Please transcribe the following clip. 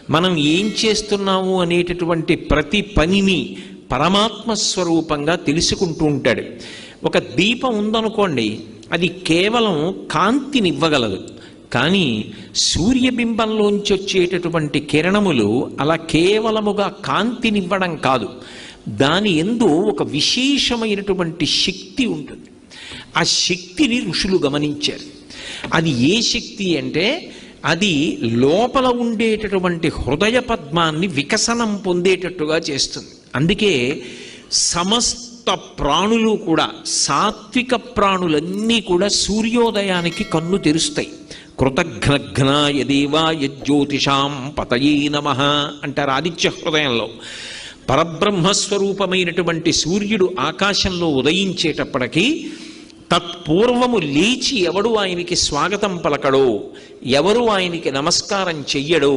మనం ఏం చేస్తున్నాము అనేటటువంటి ప్రతి పనిని పరమాత్మ స్వరూపంగా తెలుసుకుంటూ ఉంటాడు. ఒక దీపం ఉందనుకోండి, అది కేవలం కాంతినివ్వగలదు, కానీ సూర్యబింబంలోంచి వచ్చేటటువంటి కిరణములు అలా కేవలముగా కాంతినివ్వడం కాదు, దాని యందు ఒక విశేషమైనటువంటి శక్తి ఉంటుంది. ఆ శక్తిని ఋషులు గమనించారు. అది ఏ శక్తి అంటే, అది లోపల ఉండేటటువంటి హృదయ పద్మాన్ని వికసనం పొందేటట్టుగా చేస్తుంది. అందుకే సమస్త ప్రాణులు కూడా, సాత్విక ప్రాణులన్నీ కూడా సూర్యోదయానికి కన్ను తెరుస్తాయి. కృతఘ్నఘ్నాయ దేవాయ జ్యోతిషాం పతయే నమః అంటారు ఆదిత్య హృదయంలో. పరబ్రహ్మస్వరూపమైనటువంటి సూర్యుడు ఆకాశంలో ఉదయించేటప్పటికీ తత్పూర్వము లేచి ఎవడు ఆయనకి స్వాగతం పలకడో, ఎవరు ఆయనకి నమస్కారం చెయ్యడో